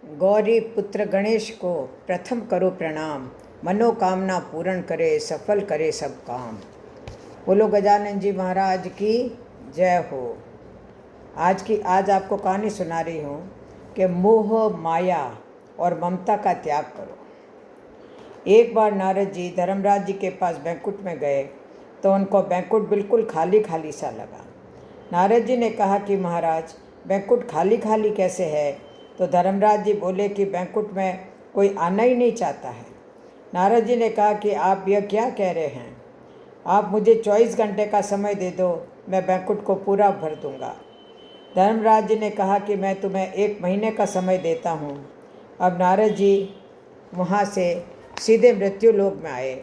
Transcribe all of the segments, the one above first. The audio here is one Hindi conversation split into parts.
गौरी पुत्र गणेश को प्रथम करो प्रणाम, मनोकामना पूर्ण करे, सफल करे सब काम। बोलो गजानन जी महाराज की जय हो। आज आपको कहानी सुना रही हूँ कि मोह, माया और ममता का त्याग करो। एक बार नारद जी धर्मराज जी के पास बैंकुट में गए तो उनको बैंकुट बिल्कुल खाली खाली सा लगा। नारद जी ने कहा कि महाराज, बैंकुट खाली खाली कैसे है? तो धर्मराज जी बोले कि बैंकुट में कोई आना ही नहीं चाहता है। नारद जी ने कहा कि आप यह क्या कह रहे हैं? आप मुझे 24 घंटे का समय दे दो, मैं बैंकुट को पूरा भर दूंगा। धर्मराज जी ने कहा कि मैं तुम्हें 1 महीने का समय देता हूँ। अब नारद जी वहाँ से सीधे मृत्यु लोक में आए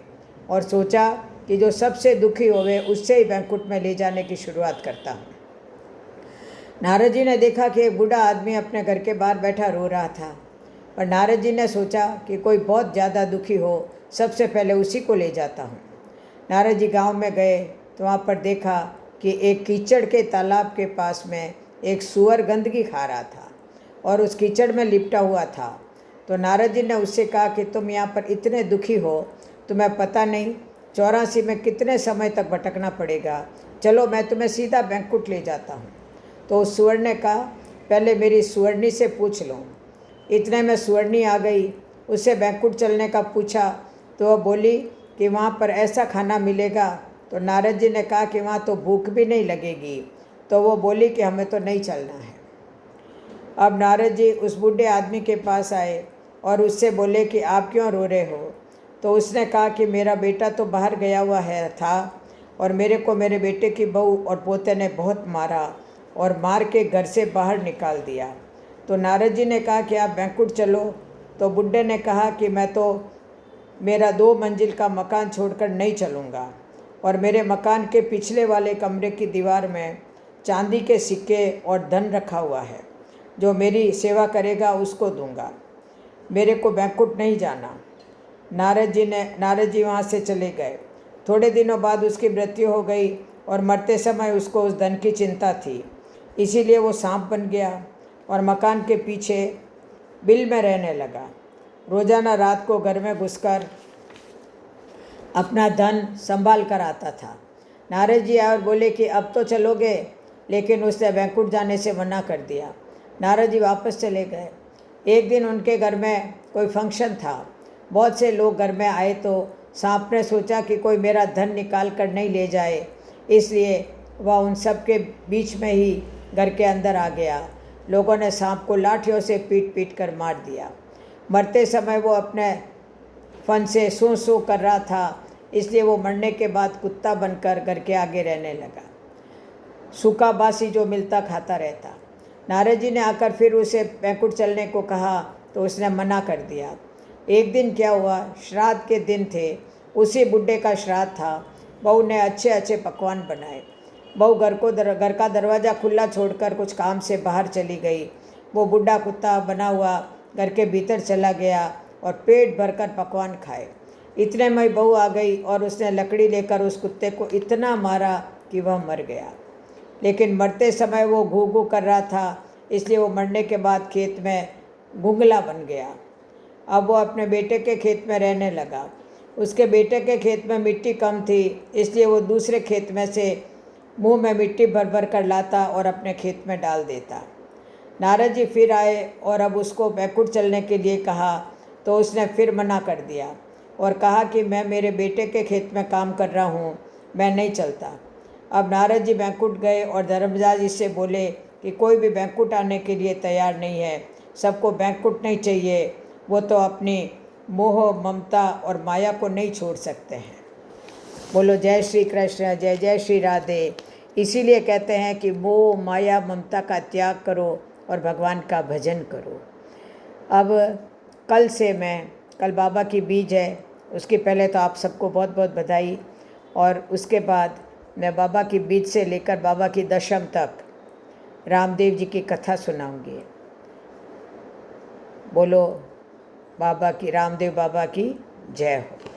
और सोचा कि जो सबसे दुखी होवे उससे ही बैंकुट में ले जाने की शुरुआत करता हूँ। नारद जी ने देखा कि एक बूढ़ा आदमी अपने घर के बाहर बैठा रो रहा था, और नारद जी ने सोचा कि कोई बहुत ज़्यादा दुखी हो, सबसे पहले उसी को ले जाता हूँ। नारद जी गांव में गए तो वहाँ पर देखा कि एक कीचड़ के तालाब के पास में एक सूअर गंदगी खा रहा था और उस कीचड़ में लिपटा हुआ था। तो नारद जी ने उससे कहा कि तुम यहाँ पर इतने दुखी हो, तुम्हें पता नहीं 84 में कितने समय तक भटकना पड़ेगा, चलो मैं तुम्हें सीधा बैंकुट ले जाता हूँ। तो उस सूअर ने कहा, पहले मेरी सुअरनी से पूछ लो। इतने में सुअरनी आ गई, उससे बैंकुट चलने का पूछा तो वह बोली कि वहाँ पर ऐसा खाना मिलेगा। तो नारद जी ने कहा कि वहाँ तो भूख भी नहीं लगेगी। तो वो बोली कि हमें तो नहीं चलना है। अब नारद जी उस बूढ़े आदमी के पास आए और उससे बोले कि आप क्यों रो रहे हो? तो उसने कहा कि मेरा बेटा तो बाहर गया हुआ था और मेरे को मेरे बेटे की बहू और पोते ने बहुत मारा और मार के घर से बाहर निकाल दिया। तो नारद जी ने कहा कि आप बैंकुट चलो। तो बुढ़े ने कहा कि मैं तो मेरा 2 मंजिल का मकान छोड़कर नहीं चलूँगा, और मेरे मकान के पिछले वाले कमरे की दीवार में चांदी के सिक्के और धन रखा हुआ है, जो मेरी सेवा करेगा उसको दूंगा, मेरे को बैंकुट नहीं जाना। नारद जी वहाँ से चले गए। थोड़े दिनों बाद उसकी मृत्यु हो गई और मरते समय उसको उस धन की चिंता थी, इसीलिए वो सांप बन गया और मकान के पीछे बिल में रहने लगा। रोज़ाना रात को घर में घुसकर अपना धन संभाल कर आता था। नारद जी आए और बोले कि अब तो चलोगे, लेकिन उसने बैंकुट जाने से मना कर दिया। नारद जी वापस चले गए। एक दिन उनके घर में कोई फंक्शन था, बहुत से लोग घर में आए तो सांप ने सोचा कि कोई मेरा धन निकाल कर नहीं ले जाए, इसलिए वह उन सब के बीच में ही घर के अंदर आ गया। लोगों ने सांप को लाठियों से पीट पीट कर मार दिया। मरते समय वो अपने फन से सू सू कर रहा था, इसलिए वो मरने के बाद कुत्ता बनकर घर के आगे रहने लगा, सूखा बासी जो मिलता खाता रहता। नारद जी ने आकर फिर उसे बैंकुट चलने को कहा तो उसने मना कर दिया। एक दिन क्या हुआ, श्राद्ध के दिन थे, उसी बुढ़े का श्राद्ध था। बहू ने अच्छे अच्छे पकवान बनाए। बहू घर का दरवाज़ा खुला छोड़कर कुछ काम से बाहर चली गई। वो बुढ़ा कुत्ता बना हुआ घर के भीतर चला गया और पेट भरकर पकवान खाए। इतने में बहू आ गई और उसने लकड़ी लेकर उस कुत्ते को इतना मारा कि वह मर गया। लेकिन मरते समय वो घू घू कर रहा था, इसलिए वो मरने के बाद खेत में गुंगला बन गया। अब वो अपने बेटे के खेत में रहने लगा। उसके बेटे के खेत में मिट्टी कम थी, इसलिए वो दूसरे खेत में से मुंह में मिट्टी भर भर कर लाता और अपने खेत में डाल देता। नारद जी फिर आए और अब उसको बैंकुट चलने के लिए कहा तो उसने फिर मना कर दिया और कहा कि मैं मेरे बेटे के खेत में काम कर रहा हूँ, मैं नहीं चलता। अब नारद जी बैंकुट गए और धर्मराज जी से बोले कि कोई भी बैंकुट आने के लिए तैयार नहीं है, सबको बैंकुट नहीं चाहिए, वो तो अपनी मोह, ममता और माया को नहीं छोड़ सकते हैं। बोलो जय श्री कृष्ण, जय जय श्री राधे। इसीलिए कहते हैं कि मोह, माया, ममता का त्याग करो और भगवान का भजन करो। अब कल बाबा की बीज है, उसके पहले तो आप सबको बहुत बहुत बधाई, और उसके बाद मैं बाबा की बीज से लेकर बाबा की दशम तक रामदेव जी की कथा सुनाऊंगी। बोलो रामदेव बाबा की जय हो।